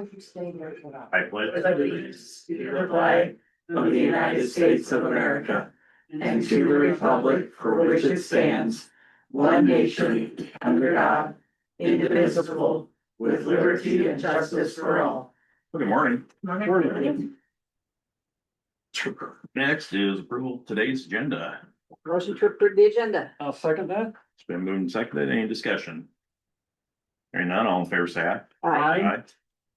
I pledge allegiance to the flag of the United States of America and to the republic for which it stands, one nation, under God, indivisible, with liberty and justice for all. Good morning. Morning. Next is approval of today's agenda. Motion to approve the agenda. I'll second that. It's been moved and seconded. Any discussion? Hearing none, all in favor say aye. Aye.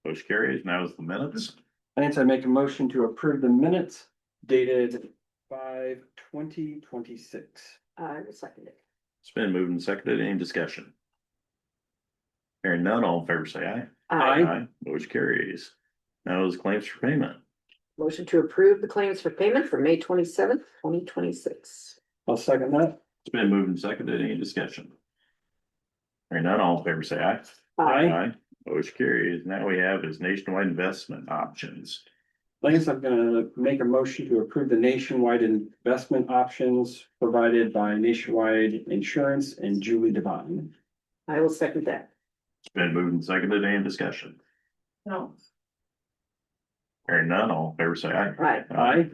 Motion carries. Now is the minutes. Lance, I make a motion to approve the minutes dated 5/20/26. I will second it. It's been moved and seconded. Any discussion? Hearing none, all in favor say aye. Aye. Motion carries. Now is claims for payment. Motion to approve the claims for payment for May 27th, 2026. I'll second that. It's been moved and seconded. Any discussion? Hearing none, all in favor say aye. Aye. Motion carries. Now we have is nationwide investment options. Lance, I'm gonna make a motion to approve the nationwide investment options provided by Nationwide Insurance and Julie Devine. I will second that. It's been moved and seconded. Any discussion? No. Hearing none, all in favor say aye. Aye. Aye.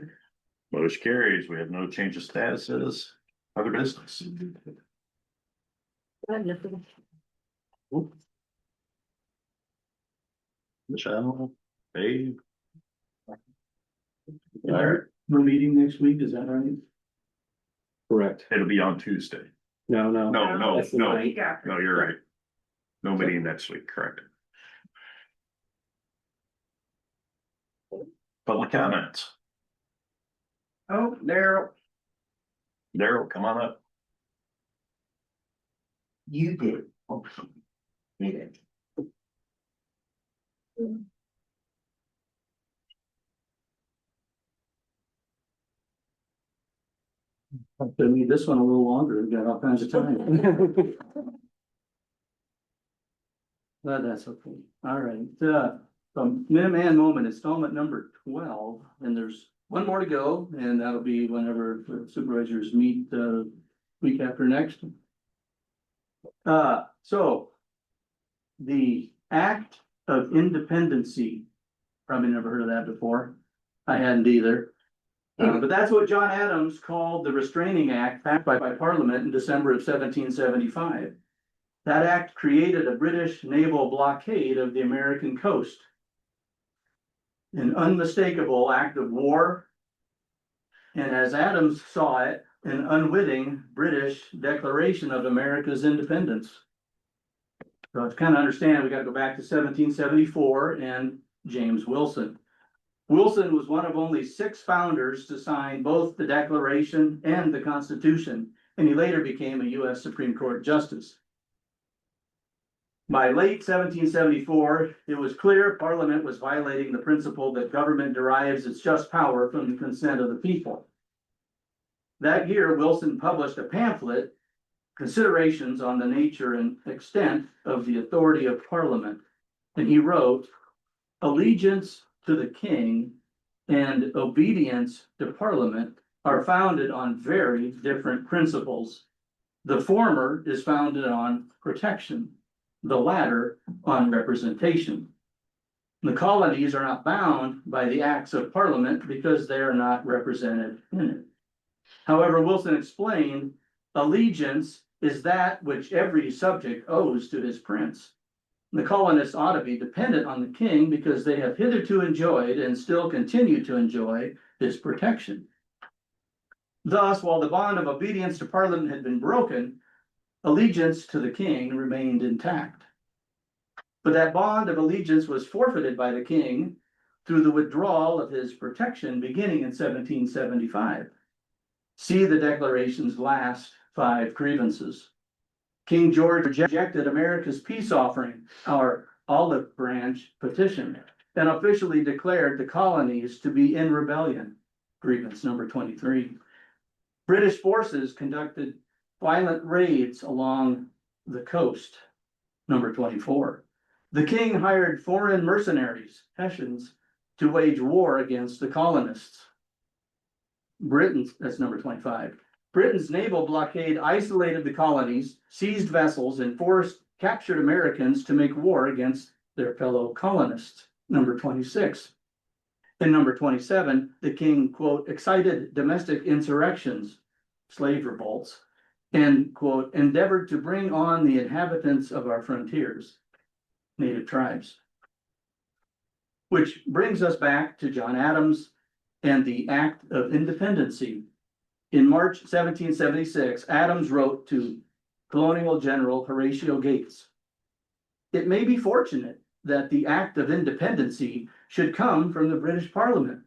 Motion carries. We have no change of statuses. Other business. I have nothing. Michelle, Dave. No meeting next week, is that right? Correct. It'll be on Tuesday. No. No, That's the no, night. no, you're right. No meeting next week, correct? Public comments. Oh, Daryl. Daryl, come on up. You did. Oh, you did. Have to leave this one a little longer, we've got all kinds of time. But that's okay. All right, from Minuteman Moment installment number 12, and there's one more to go, and that'll be whenever the supervisors meet week after next. So the Act of Independency, probably never heard of that before. I hadn't either. But that's what John Adams called the Restraining Act passed by Parliament in December of 1775. That act created a British naval blockade of the American coast. An unmistakable act of war, and as Adams saw it, an unwitting British declaration of America's independence. So to kind of understand, we got to go back to 1774 and James Wilson. Wilson was one of only 6 founders to sign both the Declaration and the Constitution, and he later became a U.S. Supreme Court Justice. By late 1774, it was clear Parliament was violating the principle that government derives its just power from the consent of the people. That year, Wilson published a pamphlet, Considerations on the Nature and Extent of the Authority of Parliament, and he wrote, "Allegiance to the king and obedience to Parliament are founded on very different principles. The former is founded on protection, the latter on representation. The colonies are not bound by the acts of Parliament because they are not represented in it." However, Wilson explained, allegiance is that which every subject owes to his prince. The colonists ought to be dependent on the king because they have hitherto enjoyed and still continue to enjoy his protection. Thus, while the bond of obedience to Parliament had been broken, allegiance to the king remained intact. But that bond of allegiance was forfeited by the king through the withdrawal of his protection beginning in 1775. See the Declaration's last 5 grievances. King George rejected America's peace offering, our olive branch petition, and officially declared the colonies to be in rebellion, grievance number 23. British forces conducted violent raids along the coast, number 24. The king hired foreign mercenaries, Hessians, to wage war against the colonists. That's number 25. Britain's naval blockade isolated the colonies, seized vessels, and forced captured Americans to make war against their fellow colonists. number 26. In number 27, the king, quote, excited domestic insurrections, slave revolts, and, quote, endeavored to bring on the inhabitants of our frontiers, native tribes. Which brings us back to John Adams and the Act of Independency. In March 1776, Adams wrote to Colonial General Horatio Gates, "It may be fortunate that the Act of Independency should come from the British Parliament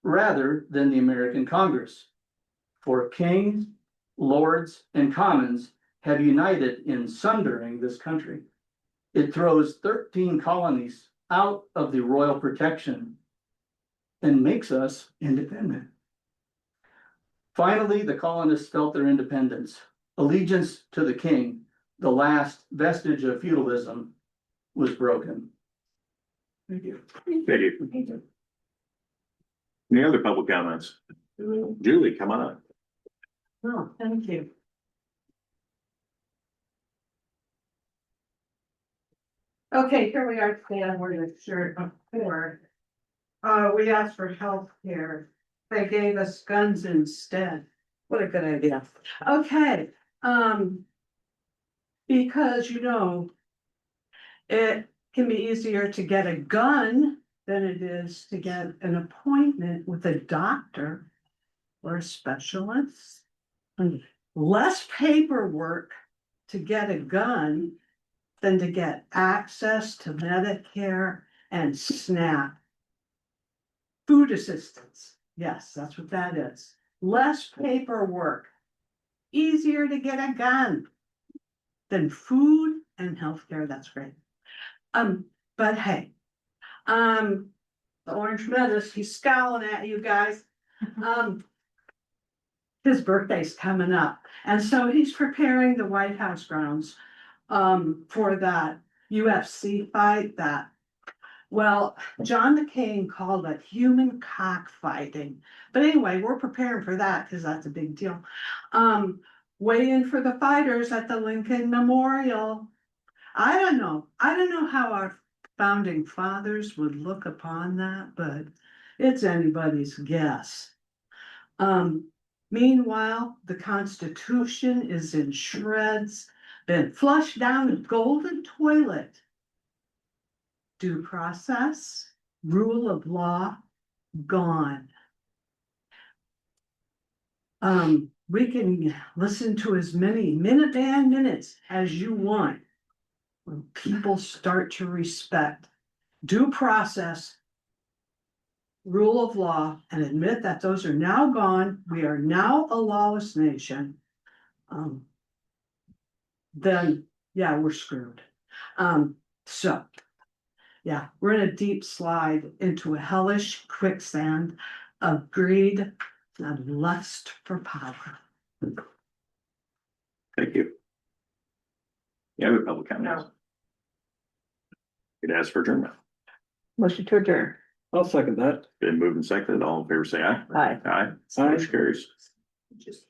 rather than the American Congress. For King, Lords, and Commons have united in sundering this country. It throws 13 colonies out of the royal protection and makes us independent." Finally, the colonists felt their independence. Allegiance to the king, the last vestige of feudalism, was broken. Thank you. Thank you. Any other public comments? Julie, come on. Oh, thank you. Okay, here we are today on where the shirt of four. We asked for health care. They gave us guns instead. What a good idea. Okay, because it can be easier to get a gun than it is to get an appointment with a doctor or a specialist. And less paperwork to get a gun than to get access to Medicare and SNAP. Food assistance, yes, that's what that is. Less paperwork, easier to get a gun than food and healthcare. That's great. But hey, the Orange Menace, he's scowling at you guys. His birthday's coming up, and so he's preparing the White House grounds for that UFC fight. Well, John McCain called it human cockfighting. But anyway, we're preparing for that because that's a big deal. Weigh in for the fighters at the Lincoln Memorial. I don't know how our founding fathers would look upon that, but it's anybody's guess. Meanwhile, the Constitution is in shreds, been flushed down a golden toilet. Due process, rule of law, gone. We can listen to as many Minuteman minutes as you want when people start to respect due process, rule of law, and admit that those are now gone. We are now a lawless nation. Then, yeah, we're screwed. Yeah, we're in a deep slide into a hellish quicksand of greed and lust for power. Thank you. Any other public comments? Could ask for adjournment. Motion to adjourn. I'll second that. Been moved and seconded. All in favor, say aye. Aye. Aye. Aye. Motion carries. Just